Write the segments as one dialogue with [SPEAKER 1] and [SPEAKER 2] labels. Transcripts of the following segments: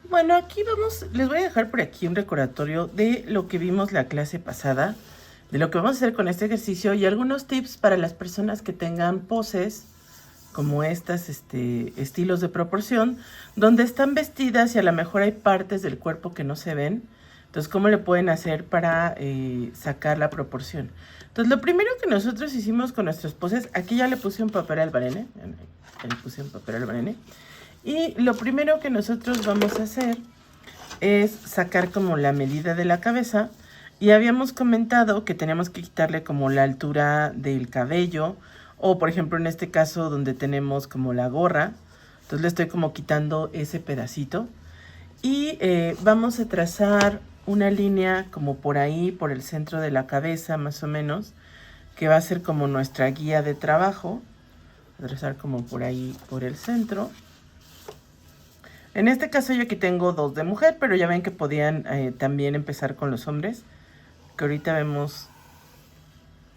[SPEAKER 1] Bueno, aquí vamos, les voy a dejar por aquí un recordatorio de lo que vimos la clase pasada, de lo que vamos a hacer con este ejercicio y algunos tips para las personas que tengan poses como estas estilos de proporción, donde están vestidas y a lo mejor hay partes del cuerpo que no se ven. Entonces, ¿cómo le pueden hacer para sacar la proporción? Entonces, lo primero que nosotros hicimos con nuestras poses, aquí ya le puse un papel albarene, y lo primero que nosotros vamos a hacer es sacar como la medida de la cabeza. Y habíamos comentado que tenemos que quitarle como la altura del cabello. O por ejemplo en este caso donde tenemos como la gorra. Entonces le estoy como quitando ese pedacito. Y vamos a trazar una línea como por ahí, por el centro de la cabeza más o menos. Que va a ser como nuestra guía de trabajo. Voy a trazar como por ahí, por el centro. En este caso yo aquí tengo dos de mujer, pero ya ven que podían también empezar con los hombres. Que ahorita vemos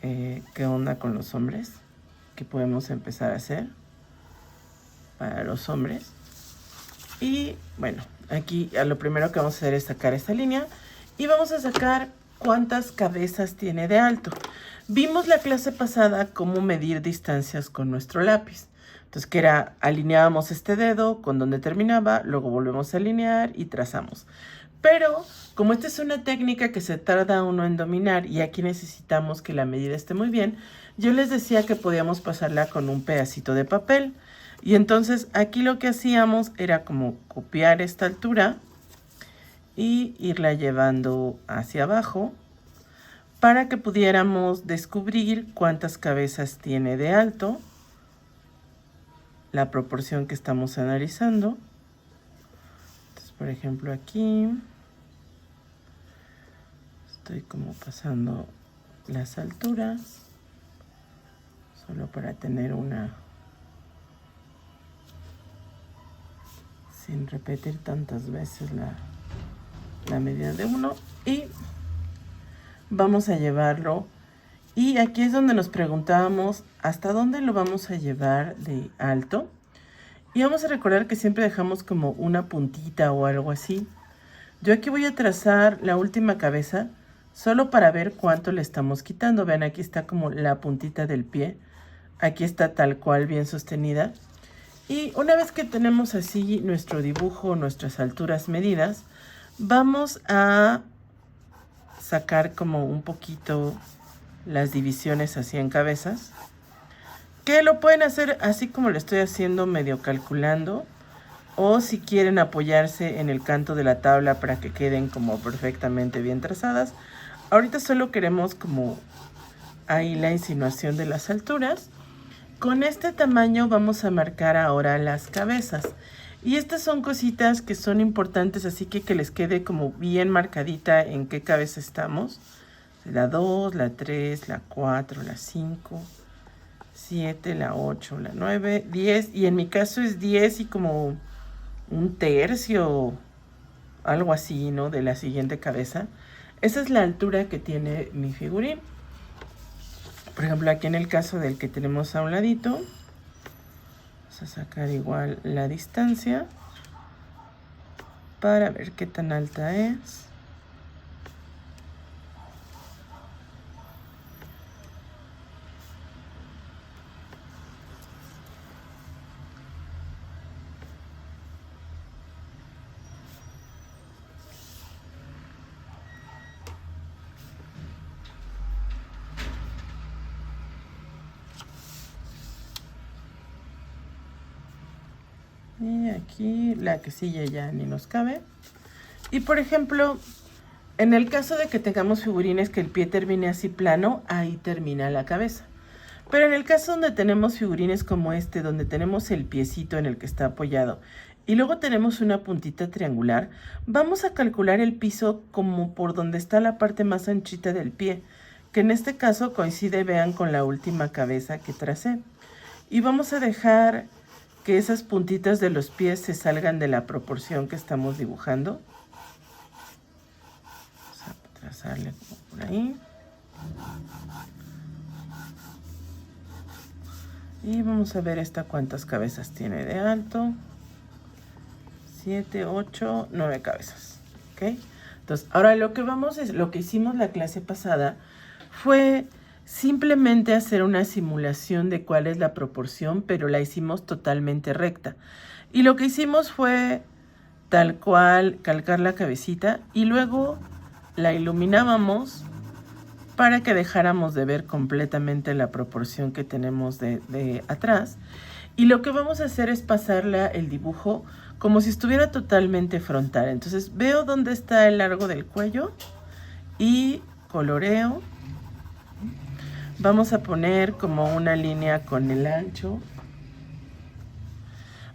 [SPEAKER 1] qué onda con los hombres. Que podemos empezar a hacer para los hombres. Y bueno, aquí lo primero que vamos a hacer es sacar esta línea. Y vamos a sacar cuántas cabezas tiene de alto. Vimos la clase pasada cómo medir distancias con nuestro lápiz. Entonces, que era, alineábamos este dedo con donde terminaba, luego volvemos a alinear y trazamos. Pero, como esta es una técnica que se tarda uno en dominar y aquí necesitamos que la medida esté muy bien, yo les decía que podíamos pasarla con un pedacito de papel. Y entonces aquí lo que hacíamos era como copiar esta altura y irla llevando hacia abajo para que pudiéramos descubrir cuántas cabezas tiene de alto, la proporción que estamos analizando. Entonces, por ejemplo, aquí estoy como pasando las alturas, solo para tener una, sin repetir tantas veces la medida de uno. Y vamos a llevarlo. Y aquí es donde nos preguntábamos hasta dónde lo vamos a llevar de alto. Y vamos a recordar que siempre dejamos como una puntita o algo así. Yo aquí voy a trazar la última cabeza solo para ver cuánto le estamos quitando. Vean, aquí está como la puntita del pie. Aquí está tal cual bien sostenida. Y una vez que tenemos así nuestro dibujo, nuestras alturas medidas, vamos a sacar como un poquito las divisiones así en cabezas. Que lo pueden hacer así como lo estoy haciendo, medio calculando. O si quieren apoyarse en el canto de la tabla para que queden como perfectamente bien trazadas. Ahorita solo queremos como ahí la insinuación de las alturas. Con este tamaño vamos a marcar ahora las cabezas. Y estas son cositas que son importantes, así que les quede como bien marcadita en qué cabeza estamos. La 2, la 3, la 4, la 5, 7, la 8, la 9, 10. Y en mi caso es 10 y como un tercio, algo así, ¿no? De la siguiente cabeza. Esa es la altura que tiene mi figurín. Por ejemplo, aquí en el caso del que tenemos a un ladito, vamos a sacar igual la distancia para ver qué tan alta es. Y aquí la quesilla ya ni nos cabe. Y por ejemplo, en el caso de que tengamos figurines que el pie termine así plano, ahí termina la cabeza. Pero en el caso donde tenemos figurines como este, donde tenemos el piecito en el que está apoyado y luego tenemos una puntita triangular, vamos a calcular el piso como por donde está la parte más anchita del pie, que en este caso coincide, vean, con la última cabeza que tracé. Y vamos a dejar que esas puntitas de los pies se salgan de la proporción que estamos dibujando. Vamos a trazarle como por ahí. Y vamos a ver esta cuántas cabezas tiene de alto. 7, 8, 9 cabezas. ¿Ok? Entonces, ahora lo que hicimos la clase pasada fue simplemente hacer una simulación de cuál es la proporción, pero la hicimos totalmente recta. Y lo que hicimos fue tal cual calcar la cabecita y luego la iluminábamos para que dejáramos de ver completamente la proporción que tenemos de atrás. Y lo que vamos a hacer es pasarle el dibujo como si estuviera totalmente frontal. Entonces veo dónde está el largo del cuello y coloreo. Vamos a poner como una línea con el ancho.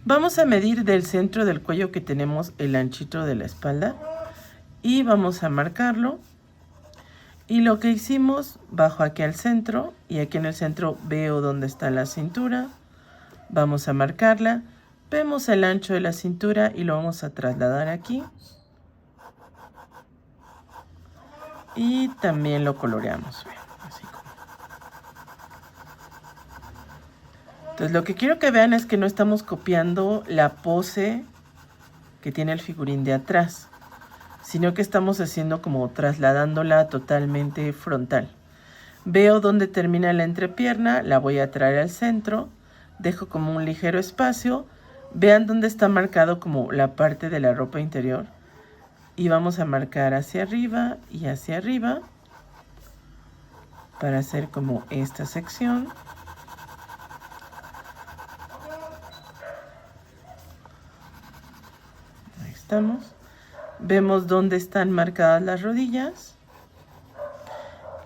[SPEAKER 1] Vamos a medir del centro del cuello que tenemos el anchito de la espalda y vamos a marcarlo. Y lo que hicimos, bajo aquí al centro y aquí en el centro veo dónde está la cintura. Vamos a marcarla. Vemos el ancho de la cintura y lo vamos a trasladar aquí. Y también lo coloreamos. Así como. Entonces lo que quiero que vean es que no estamos copiando la pose que tiene el figurín de atrás, sino que estamos haciendo como trasladándola totalmente frontal. Veo dónde termina la entrepierna, la voy a traer al centro, dejo como un ligero espacio. Vean dónde está marcado como la parte de la ropa interior. Y vamos a marcar hacia arriba y hacia arriba para hacer como esta sección. Ahí estamos. Vemos dónde están marcadas las rodillas.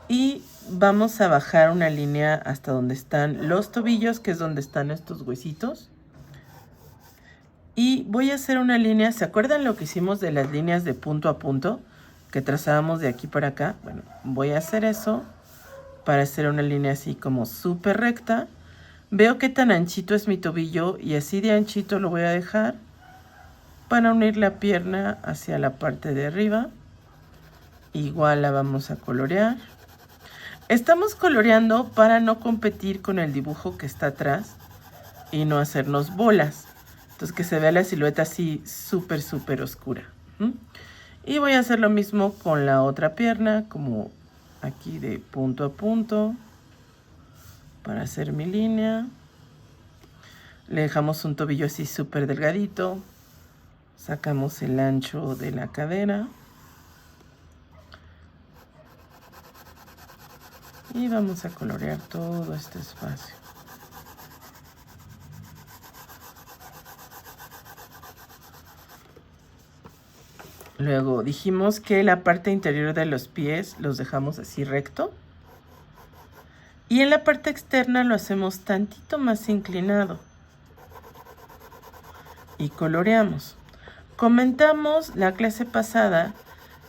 [SPEAKER 1] Y vamos a bajar una línea hasta donde están los tobillos, que es donde están estos huesitos. Y voy a hacer una línea, ¿se acuerdan lo que hicimos de las líneas de punto a punto? Que trazábamos de aquí para acá. Bueno, voy a hacer eso para hacer una línea así como súper recta. Veo qué tan anchito es mi tobillo y así de anchito lo voy a dejar para unir la pierna hacia la parte de arriba. Igual la vamos a colorear. Estamos coloreando para no competir con el dibujo que está atrás y no hacernos bolas. Entonces que se vea la silueta así súper oscura. Y voy a hacer lo mismo con la otra pierna, como aquí de punto a punto. Para hacer mi línea. Le dejamos un tobillo así súper delgadito. Sacamos el ancho de la cadera. Y vamos a colorear todo este espacio. Luego dijimos que la parte interior de los pies los dejamos así recto. Y en la parte externa lo hacemos tantito más inclinado. Y coloreamos. Comentamos la clase pasada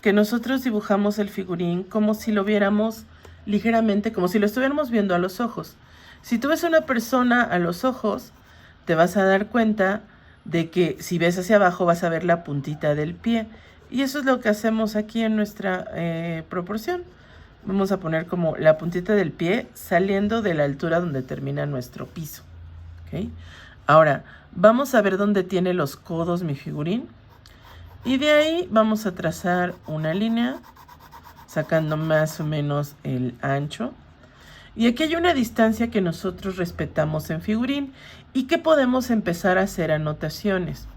[SPEAKER 1] que nosotros dibujamos el figurín como si lo viéramos ligeramente, como si lo estuviéramos viendo a los ojos. Si tú ves a una persona a los ojos, te vas a dar cuenta de que si ves hacia abajo vas a ver la puntita del pie. Y eso es lo que hacemos aquí en nuestra proporción. Vamos a poner como la puntita del pie saliendo de la altura donde termina nuestro piso. ¿Okay? Ahora, vamos a ver dónde tiene los codos mi figurín. Y de ahí vamos a trazar una línea, sacando más o menos el ancho. Y aquí hay una distancia que nosotros respetamos en figurín y que podemos empezar a hacer anotaciones.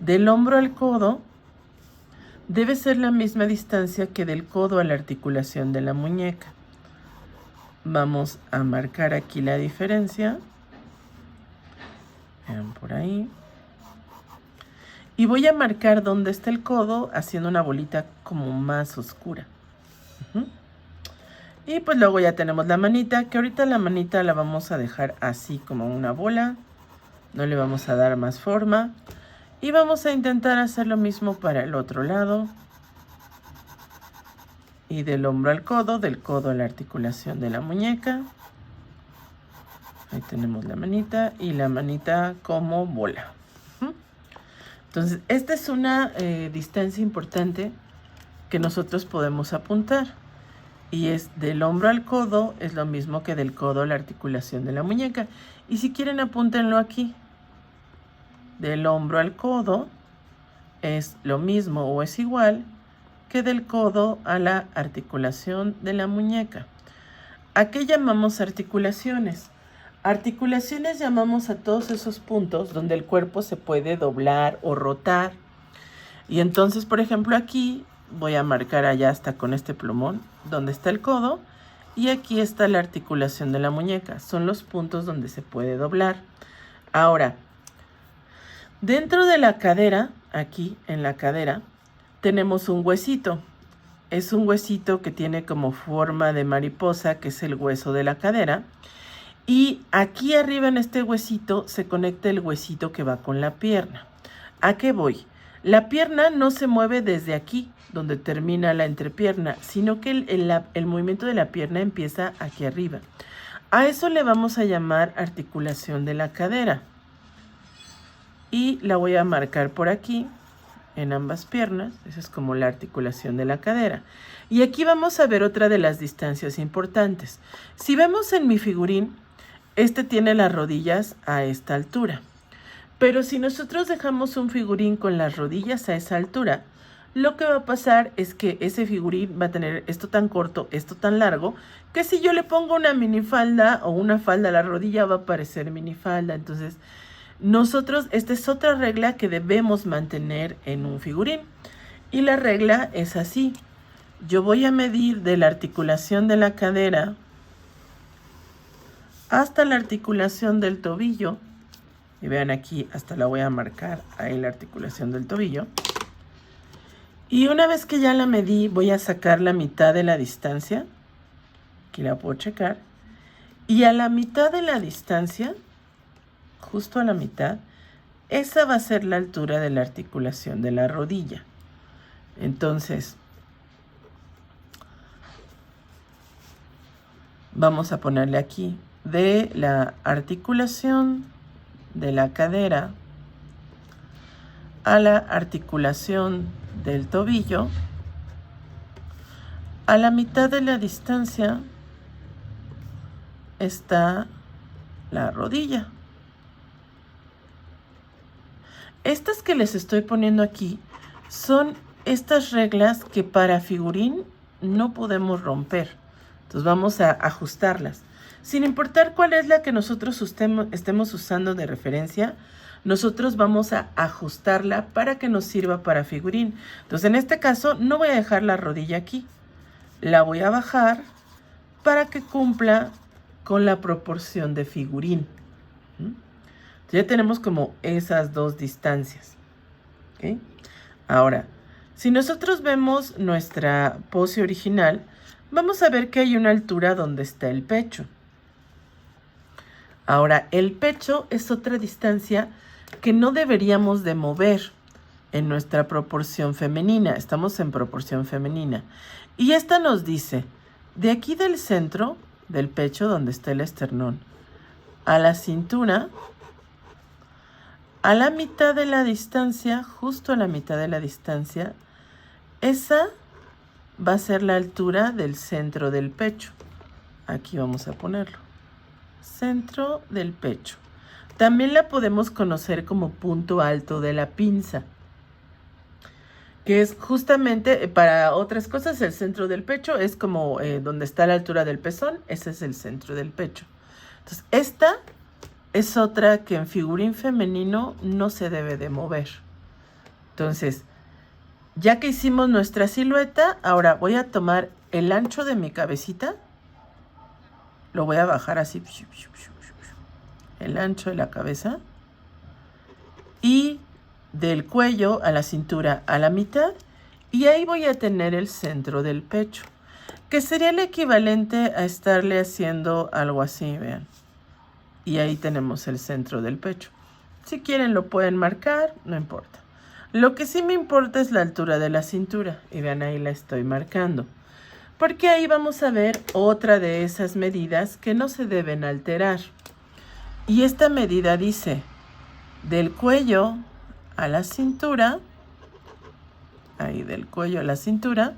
[SPEAKER 1] Del hombro al codo debe ser la misma distancia que del codo a la articulación de la muñeca. Vamos a marcar aquí la diferencia. Vean por ahí. Y voy a marcar dónde está el codo haciendo una bolita como más oscura. Y pues luego ya tenemos la manita, que ahorita la manita la vamos a dejar así como una bola. No le vamos a dar más forma. Y vamos a intentar hacer lo mismo para el otro lado. Y del hombro al codo, del codo a la articulación de la muñeca. Ahí tenemos la manita y la manita como bola. Entonces, esta es una distancia importante que nosotros podemos apuntar. Y es del hombro al codo, es lo mismo que del codo a la articulación de la muñeca. Y si quieren, apúntenlo aquí. Del hombro al codo es lo mismo o es igual que del codo a la articulación de la muñeca. ¿A qué llamamos articulaciones? Articulaciones llamamos a todos esos puntos donde el cuerpo se puede doblar o rotar. Y entonces, por ejemplo, aquí voy a marcar allá hasta con este plumón donde está el codo y aquí está la articulación de la muñeca. Son los puntos donde se puede doblar. Ahora, dentro de la cadera, aquí en la cadera, tenemos un huesito. Es un huesito que tiene como forma de mariposa, que es el hueso de la cadera. Y aquí arriba en este huesito se conecta el huesito que va con la pierna. ¿A qué voy? La pierna no se mueve desde aquí, donde termina la entrepierna, sino que el movimiento de la pierna empieza aquí arriba. A eso le vamos a llamar articulación de la cadera. Y la voy a marcar por aquí, en ambas piernas. Esa es como la articulación de la cadera. Y aquí vamos a ver otra de las distancias importantes. Si vemos en mi figurín, este tiene las rodillas a esta altura. Pero si nosotros dejamos un figurín con las rodillas a esa altura, lo que va a pasar es que ese figurín va a tener esto tan corto, esto tan largo, que si yo le pongo una minifalda o una falda a la rodilla va a parecer minifalda. Entonces, esta es otra regla que debemos mantener en un figurín. Y la regla es así. Yo voy a medir de la articulación de la cadera hasta la articulación del tobillo. Y vean aquí, hasta la voy a marcar ahí la articulación del tobillo. Y una vez que ya la medí, voy a sacar la mitad de la distancia. Aquí la puedo checar. Y a la mitad de la distancia, justo a la mitad, esa va a ser la altura de la articulación de la rodilla. Entonces, vamos a ponerle aquí de la articulación de la cadera a la articulación del tobillo, a la mitad de la distancia está la rodilla. Estas que les estoy poniendo aquí son estas reglas que para figurín no podemos romper. Entonces vamos a ajustarlas. Sin importar cuál es la que nosotros estemos usando de referencia, nosotros vamos a ajustarla para que nos sirva para figurín. Entonces en este caso no voy a dejar la rodilla aquí. La voy a bajar para que cumpla con la proporción de figurín. Ya tenemos como esas dos distancias. ¿Okay? Ahora, si nosotros vemos nuestra pose original, vamos a ver que hay una altura donde está el pecho. Ahora, el pecho es otra distancia que no deberíamos de mover en nuestra proporción femenina. Estamos en proporción femenina. Y esta nos dice, de aquí del centro del pecho, donde está el esternón, a la cintura, a la mitad de la distancia, justo a la mitad de la distancia, esa va a ser la altura del centro del pecho. Aquí vamos a ponerlo. Centro del pecho. También la podemos conocer como punto alto de la pinza, que es justamente para otras cosas el centro del pecho, es como donde está la altura del pezón, ese es el centro del pecho. Entonces, esta es otra que en figurín femenino no se debe de mover. Entonces, ya que hicimos nuestra silueta, ahora voy a tomar el ancho de mi cabecita, lo voy a bajar así, el ancho de la cabeza, y del cuello a la cintura a la mitad, y ahí voy a tener el centro del pecho, que sería el equivalente a estarle haciendo algo así, vean. Y ahí tenemos el centro del pecho. Si quieren lo pueden marcar, no importa. Lo que sí me importa es la altura de la cintura, y vean ahí la estoy marcando. Porque ahí vamos a ver otra de esas medidas que no se deben alterar. Y esta medida dice, del cuello a la cintura, ahí del cuello a la cintura,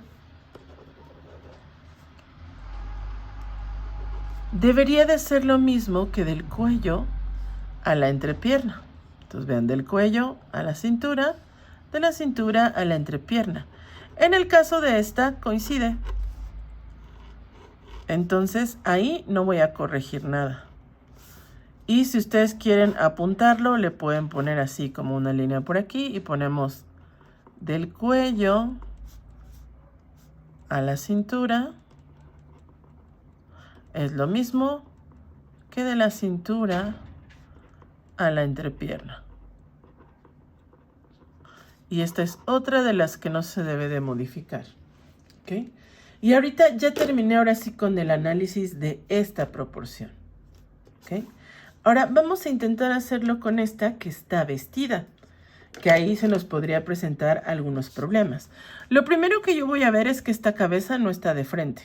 [SPEAKER 1] debería de ser lo mismo que del cuello a la entrepierna. Entonces vean, del cuello a la cintura de la cintura a la entrepierna. En el caso de esta coincide. Entonces ahí no voy a corregir nada. Y si ustedes quieren apuntarlo, le pueden poner así como una línea por aquí y ponemos del cuello a la cintura. Es lo mismo que de la cintura a la entrepierna. Y esta es otra de las que no se debe de modificar. ¿Ok? Y ahorita ya terminé ahora sí con el análisis de esta proporción. ¿Ok? Ahora vamos a intentar hacerlo con esta que está vestida, que ahí se nos podría presentar algunos problemas. Lo primero que yo voy a ver es que esta cabeza no está de frente.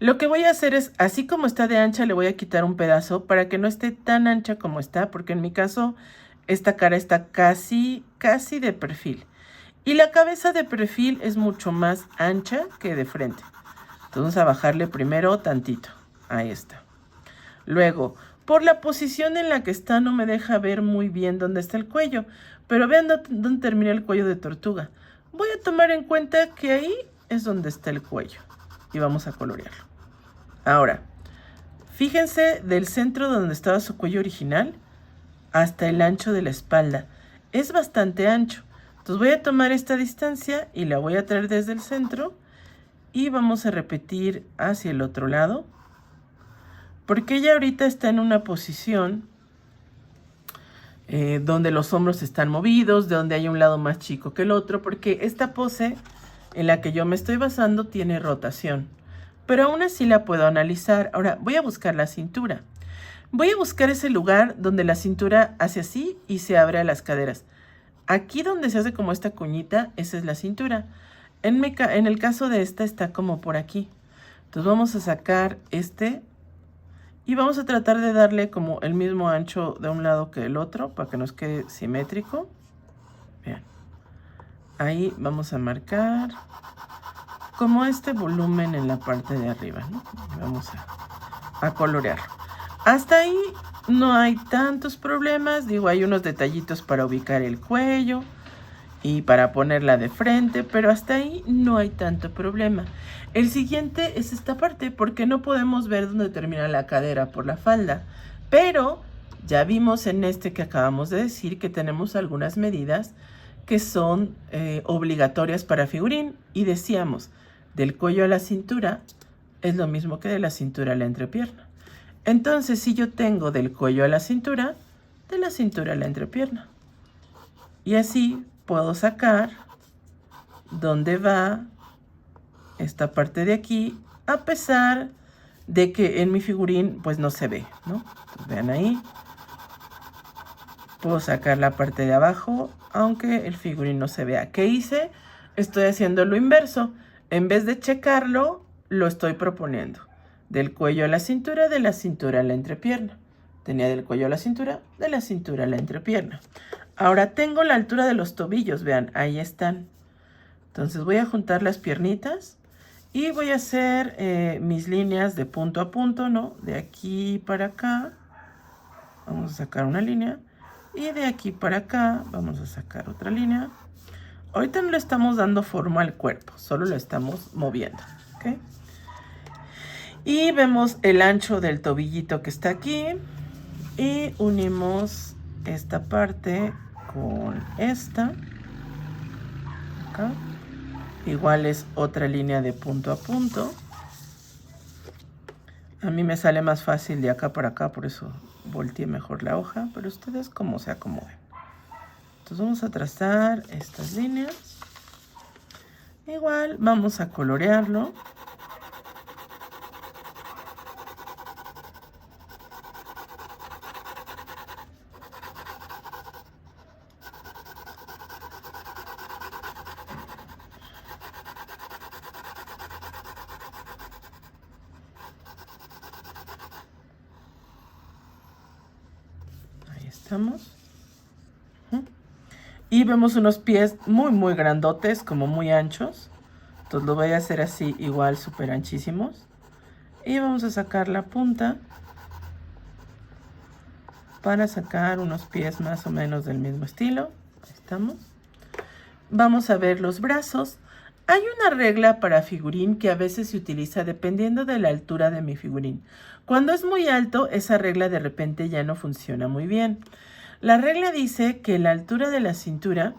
[SPEAKER 1] Lo que voy a hacer es, así como está de ancha, le voy a quitar un pedazo para que no esté tan ancha como está, porque en mi caso esta cara está casi de perfil. Y la cabeza de perfil es mucho más ancha que de frente. Entonces vamos a bajarle primero tantito. Ahí está. Luego, por la posición en la que está no me deja ver muy bien dónde está el cuello. Pero vean dónde termina el cuello de tortuga. Voy a tomar en cuenta que ahí es donde está el cuello. Y vamos a colorearlo. Ahora, fíjense del centro donde estaba su cuello original hasta el ancho de la espalda. Es bastante ancho. Entonces voy a tomar esta distancia y la voy a traer desde el centro. Y vamos a repetir hacia el otro lado. Porque ella ahorita está en una posición donde los hombros están movidos, de donde hay un lado más chico que el otro, porque esta pose en la que yo me estoy basando tiene rotación. Pero aún así la puedo analizar. Ahora voy a buscar la cintura. Voy a buscar ese lugar donde la cintura hace así y se abre a las caderas. Aquí donde se hace como esta cuñita, esa es la cintura. En el caso de esta está como por aquí. Entonces vamos a sacar este y vamos a tratar de darle como el mismo ancho de un lado que del otro para que nos quede simétrico. Vean. Ahí vamos a marcar como este volumen en la parte de arriba, ¿no? Y vamos a colorearlo. Hasta ahí no hay tantos problemas. Digo, hay unos detallitos para ubicar el cuello y para ponerla de frente, pero hasta ahí no hay tanto problema. El siguiente es esta parte, porque no podemos ver dónde termina la cadera por la falda. Pero ya vimos en este que acabamos de decir que tenemos algunas medidas que son obligatorias para figurín. Y decíamos, del cuello a la cintura es lo mismo que de la cintura a la entrepierna. Entonces, si yo tengo del cuello a la cintura, de la cintura a la entrepierna. Y así puedo sacar dónde va esta parte de aquí, a pesar de que en mi figurín pues no se ve, ¿no? Entonces, vean ahí. Puedo sacar la parte de abajo, aunque el figurín no se vea. ¿Qué hice? Estoy haciendo lo inverso. En vez de checarlo, lo estoy proponiendo. Del cuello a la cintura, de la cintura a la entrepierna. Tenía del cuello a la cintura, de la cintura a la entrepierna. Ahora tengo la altura de los tobillos, vean, ahí están. Entonces voy a juntar las piernitas y voy a hacer mis líneas de punto a punto, ¿no? De aquí para acá, vamos a sacar una línea. Y de aquí para acá, vamos a sacar otra línea. Ahorita no le estamos dando forma al cuerpo, solo lo estamos moviendo, ¿ok? Y vemos el ancho del tobillito que está aquí. Y unimos esta parte con esta. Acá. Igual es otra línea de punto a punto. A mí me sale más fácil de acá para acá, por eso volteé mejor la hoja. Pero ustedes como se acomoden. Entonces vamos a trazar estas líneas. Igual vamos a colorearlo. Estamos. Y vemos unos pies muy grandotes, como muy anchos. Entonces lo voy a hacer así, igual súper anchísimos. Y vamos a sacar la punta para sacar unos pies más o menos del mismo estilo. Ahí estamos. vamos a ver los brazos. Hay una regla para figurín que a veces se utiliza dependiendo de la altura de mi figurín. Cuando es muy alto, esa regla de repente ya no funciona muy bien. La regla dice que la altura de la cintura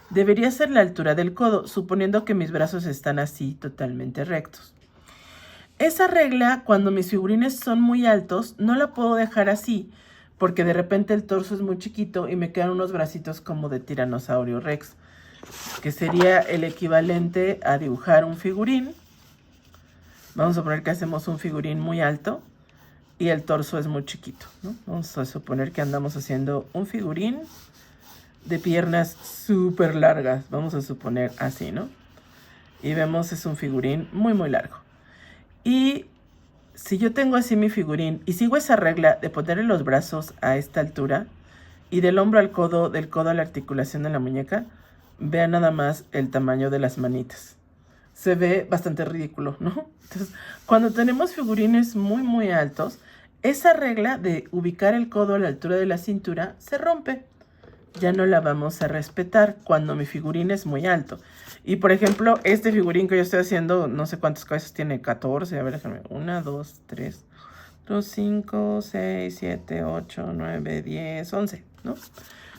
[SPEAKER 1] debería ser la altura del codo, suponiendo que mis brazos están así totalmente rectos. Esa regla, cuando mis figurines son muy altos, no la puedo dejar así, porque de repente el torso es muy chiquito y me quedan unos bracitos como de tiranosaurio rex, que sería el equivalente a dibujar un figurín. Vamos a suponer que hacemos un figurín muy alto y el torso es muy chiquito, ¿no? Vamos a suponer que andamos haciendo un figurín de piernas súper largas, vamos a suponer así, ¿no? Y vemos es un figurín muy muy largo. Y si yo tengo así mi figurín y sigo esa regla de ponerle los brazos a esta altura y del hombro al codo, del codo a la articulación de la muñeca, vean nada más el tamaño de las manitas. Se ve bastante ridículo, ¿no? Entonces, cuando tenemos figurines muy muy altos, esa regla de ubicar el codo a la altura de la cintura se rompe. Ya no la vamos a respetar cuando mi figurín es muy alto. Y por ejemplo, este figurín que yo estoy haciendo, no sé cuántas cabezas tiene, 14. A ver, déjame. 1, 2, 3, 4, 5, 6, 7, 8, 9, 10, 11, ¿no?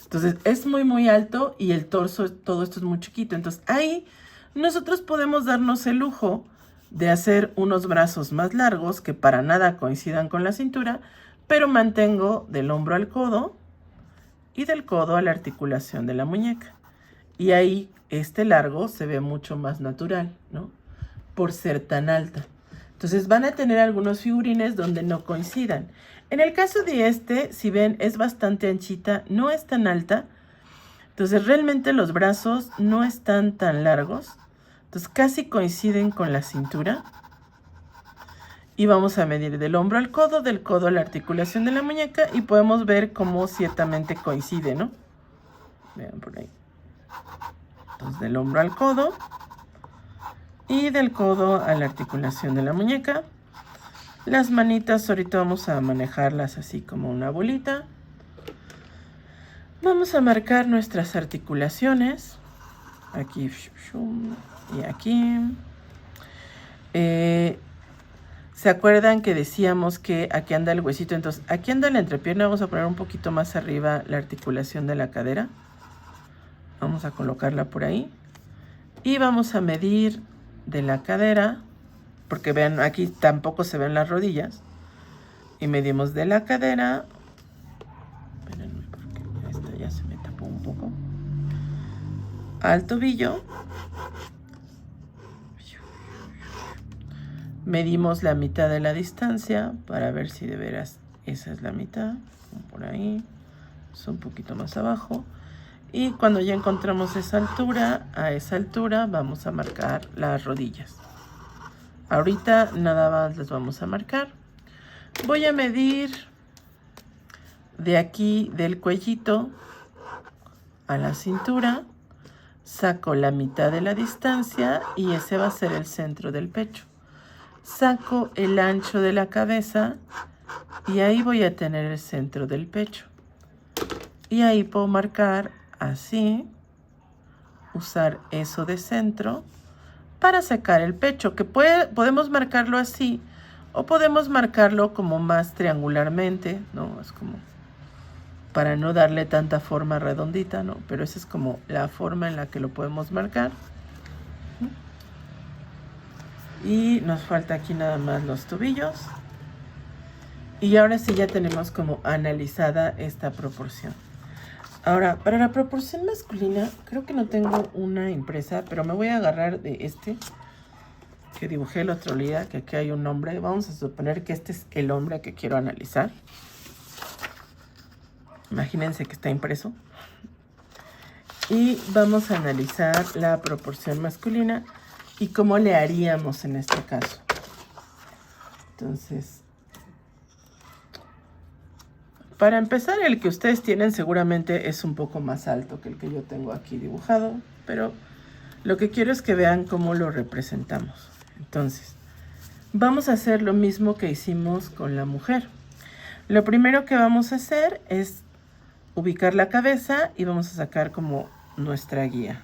[SPEAKER 1] Entonces es muy muy alto y el torso, todo esto es muy chiquito. Entonces ahí nosotros podemos darnos el lujo de hacer unos brazos más largos que para nada coincidan con la cintura, pero mantengo del hombro al codo y del codo a la articulación de la muñeca. Y ahí este largo se ve mucho más natural, ¿no? Por ser tan alta. Entonces van a tener algunos figurines donde no coincidan. En el caso de este, si ven, es bastante anchita, no es tan alta. Entonces realmente los brazos no están tan largos. Entonces casi coinciden con la cintura. Y vamos a medir del hombro al codo, del codo a la articulación de la muñeca y podemos ver cómo ciertamente coincide, ¿no? Vean por ahí. Entonces del hombro al codo y del codo a la articulación de la muñeca. Las manitas ahorita vamos a manejarlas así como una bolita. Vamos a marcar nuestras articulaciones. Aquí y aquí. ¿Se acuerdan que decíamos que aquí anda el huesito? Entonces, aquí anda la entrepierna. Vamos a poner un poquito más arriba la articulación de la cadera. Vamos a colocarla por ahí. Y vamos a medir de la cadera. Porque vean, aquí tampoco se ven las rodillas. Y medimos de la cadera. Espérenme, porque esta ya se me tapó un poco. Al tobillo. Medimos la mitad de la distancia para ver si de veras esa es la mitad. Por ahí, es un poquito más abajo. Y cuando ya encontramos esa altura, a esa altura vamos a marcar las rodillas. Ahorita nada más las vamos a marcar. Voy a medir de aquí del cuellito a la cintura. Saco la mitad de la distancia y ese va a ser el centro del pecho. Saco el ancho de la cabeza y ahí voy a tener el centro del pecho. Y ahí puedo marcar así, usar eso de centro para sacar el pecho, que podemos marcarlo así o podemos marcarlo como más triangularmente, ¿no? Es como para no darle tanta forma redondita, ¿no? Pero esa es como la forma en la que lo podemos marcar. Y nos falta aquí nada más los tobillos. Y ahora sí ya tenemos como analizada esta proporción. Ahora, para la proporción masculina, creo que no tengo una impresa, pero me voy a agarrar de este que dibujé el otro día, que aquí hay un hombre. Vamos a suponer que este es el hombre que quiero analizar. Imagínense que está impreso. Y vamos a analizar la proporción masculina y cómo le haríamos en este caso. Entonces, para empezar, el que ustedes tienen seguramente es un poco más alto que el que yo tengo aquí dibujado, pero lo que quiero es que vean cómo lo representamos. Entonces, vamos a hacer lo mismo que hicimos con la mujer. Lo primero que vamos a hacer es ubicar la cabeza y vamos a sacar como nuestra guía.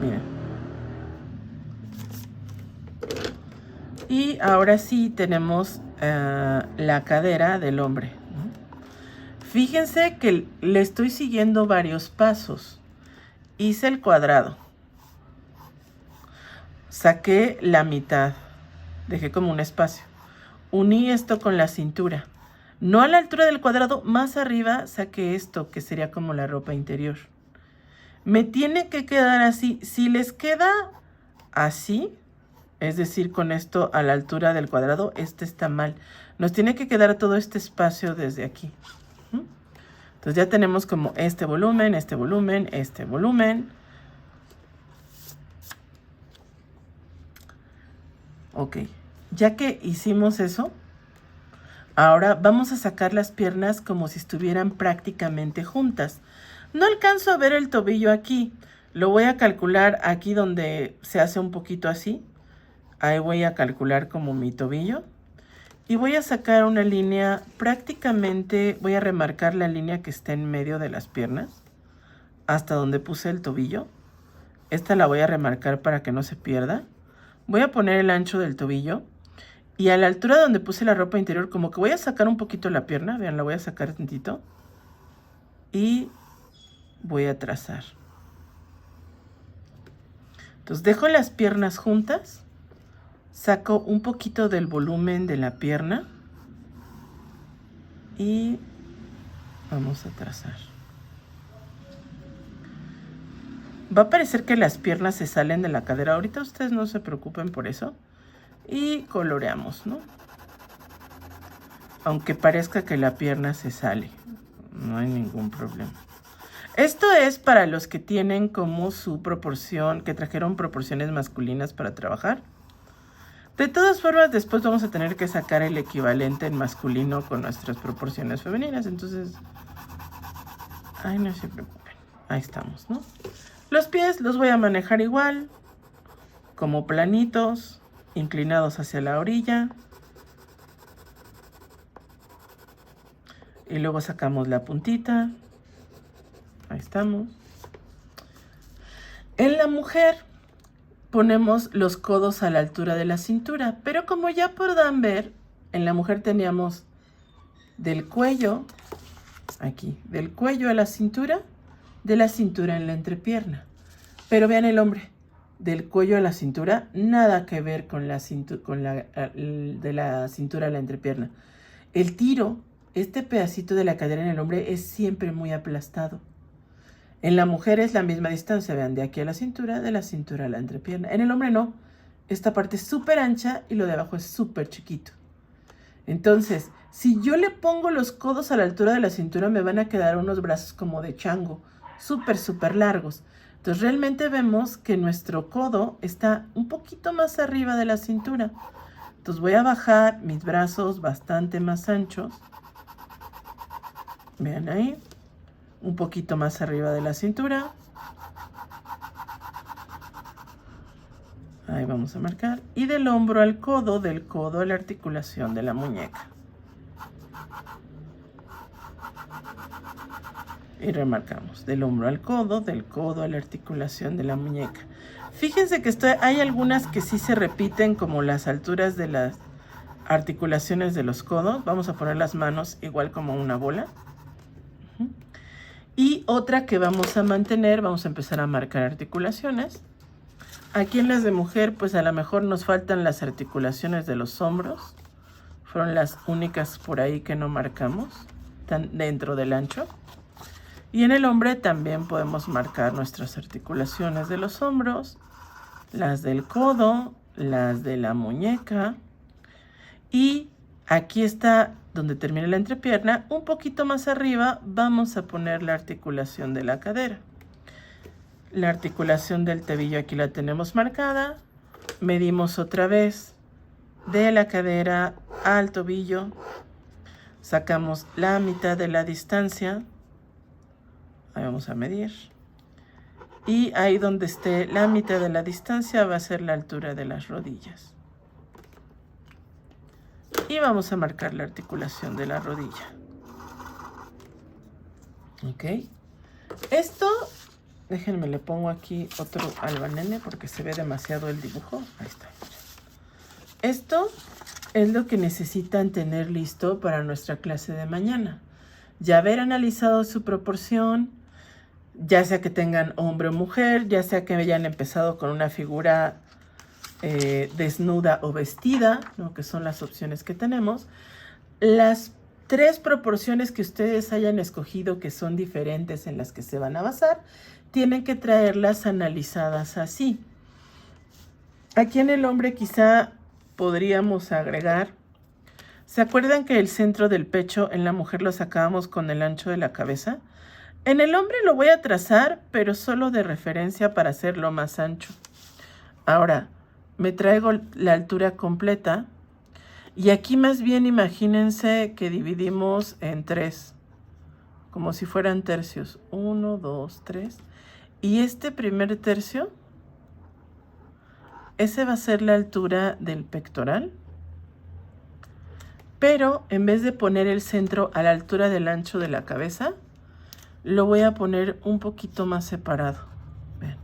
[SPEAKER 1] Miren. Y ahora sí tenemos la cadera del hombre, ¿no? Fíjense que le estoy siguiendo varios pasos. Hice el cuadrado. Saqué la mitad. Dejé como un espacio. Uní esto con la cintura. No a la altura del cuadrado, más arriba saqué esto, que sería como la ropa interior. Me tiene que quedar así. Si les queda así, es decir, con esto a la altura del cuadrado, este está mal. Nos tiene que quedar todo este espacio desde aquí. Entonces ya tenemos como este volumen, este volumen, este volumen. Ok, ya que hicimos eso, ahora vamos a sacar las piernas como si estuvieran prácticamente juntas. No alcanzo a ver el tobillo aquí. Lo voy a calcular aquí donde se hace un poquito así. Ahí voy a calcular como mi tobillo. Y voy a sacar una línea prácticamente, voy a remarcar la línea que está en medio de las piernas. Hasta donde puse el tobillo. Esta la voy a remarcar para que no se pierda. Voy a poner el ancho del tobillo. Y a la altura donde puse la ropa interior, como que voy a sacar un poquito la pierna. Vean, la voy a sacar tantito. Y voy a trazar. Entonces dejo las piernas juntas. Saco un poquito del volumen de la pierna. Y vamos a trazar. Va a parecer que las piernas se salen de la cadera. Ahorita ustedes no se preocupen por eso. Y coloreamos, ¿no? Aunque parezca que la pierna se sale. No hay ningún problema. Esto es para los que tienen como su proporción, que trajeron proporciones masculinas para trabajar. De todas formas, después vamos a tener que sacar el equivalente en masculino con nuestras proporciones femeninas. Entonces, ay, no se preocupen. Ahí estamos, ¿no? Los pies los voy a manejar igual, como planitos, inclinados hacia la orilla. Y luego sacamos la puntita. Ahí estamos. En la mujer ponemos los codos a la altura de la cintura. Pero como ya podrán ver, en la mujer teníamos del cuello, aquí, del cuello a la cintura, de la cintura en la entrepierna. Pero vean el hombre, del cuello a la cintura, nada que ver con la de la cintura a la entrepierna. El tiro, este pedacito de la cadera en el hombre es siempre muy aplastado. En la mujer es la misma distancia, vean, de aquí a la cintura, de la cintura a la entrepierna. En el hombre no, esta parte es súper ancha y lo de abajo es súper chiquito. Entonces, si yo le pongo los codos a la altura de la cintura, me van a quedar unos brazos como de chango, súper largos. Entonces, realmente vemos que nuestro codo está un poquito más arriba de la cintura. Entonces, voy a bajar mis brazos bastante más anchos. Vean ahí. Un poquito más arriba de la cintura. Ahí vamos a marcar. Y del hombro al codo, del codo a la articulación de la muñeca. Y remarcamos. Del hombro al codo, del codo a la articulación de la muñeca. Fíjense que hay algunas que sí se repiten como las alturas de las articulaciones de los codos. Vamos a poner las manos igual como una bola. Y otra que vamos a mantener, vamos a empezar a marcar articulaciones. Aquí en las de mujer, pues a lo mejor nos faltan las articulaciones de los hombros. Fueron las únicas por ahí que no marcamos, están dentro del ancho. Y en el hombre también podemos marcar nuestras articulaciones de los hombros, las del codo, las de la muñeca. Y aquí está donde termina la entrepierna, un poquito más arriba vamos a poner la articulación de la cadera. La articulación del tobillo aquí la tenemos marcada. Medimos otra vez de la cadera al tobillo. Sacamos la mitad de la distancia. Ahí vamos a medir. Y ahí donde esté la mitad de la distancia va a ser la altura de las rodillas. Y vamos a marcar la articulación de la rodilla. ¿Ok? Esto Déjenme, le pongo aquí otro albanene porque se ve demasiado el dibujo. Ahí está. Esto es lo que necesitan tener listo para nuestra clase de mañana. Ya haber analizado su proporción, ya sea que tengan hombre o mujer, ya sea que hayan empezado con una figura desnuda o vestida, ¿no? Que son las opciones que tenemos. Las 3 proporciones que ustedes hayan escogido que son diferentes en las que se van a basar, tienen que traerlas analizadas así. Aquí en el hombre quizá podríamos agregar, ¿se acuerdan que el centro del pecho en la mujer lo sacábamos con el ancho de la cabeza? En el hombre lo voy a trazar, pero solo de referencia para hacerlo más ancho. Ahora, me traigo la altura completa. Y aquí más bien imagínense que dividimos en 3, como si fueran tercios. 1, 2, 3. Y este primer tercio, ese va a ser la altura del pectoral. Pero en vez de poner el centro a la altura del ancho de la cabeza, lo voy a poner un poquito más separado. Vean.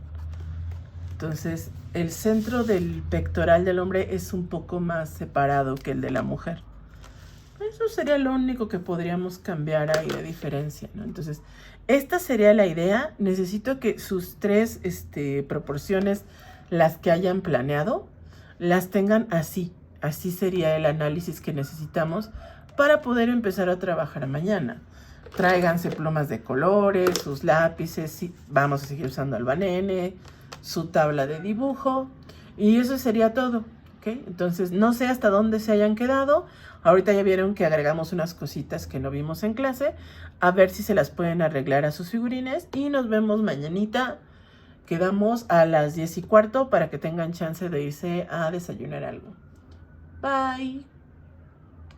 [SPEAKER 1] Entonces, el centro del pectoral del hombre es un poco más separado que el de la mujer. Eso sería lo único que podríamos cambiar ahí de diferencia, ¿no? Entonces, esta sería la idea. Necesito que sus 3 proporciones, las que hayan planeado, las tengan así. Así sería el análisis que necesitamos para poder empezar a trabajar mañana. Tráiganse plumas de colores, sus lápices, vamos a seguir usando albanene, su tabla de dibujo, y eso sería todo, ¿ok? Entonces, no sé hasta dónde se hayan quedado. Ahorita ya vieron que agregamos unas cositas que no vimos en clase. A ver si se las pueden arreglar a sus figurines. Y nos vemos mañanita. Quedamos a las 10:15 para que tengan chance de irse a desayunar algo. Bye.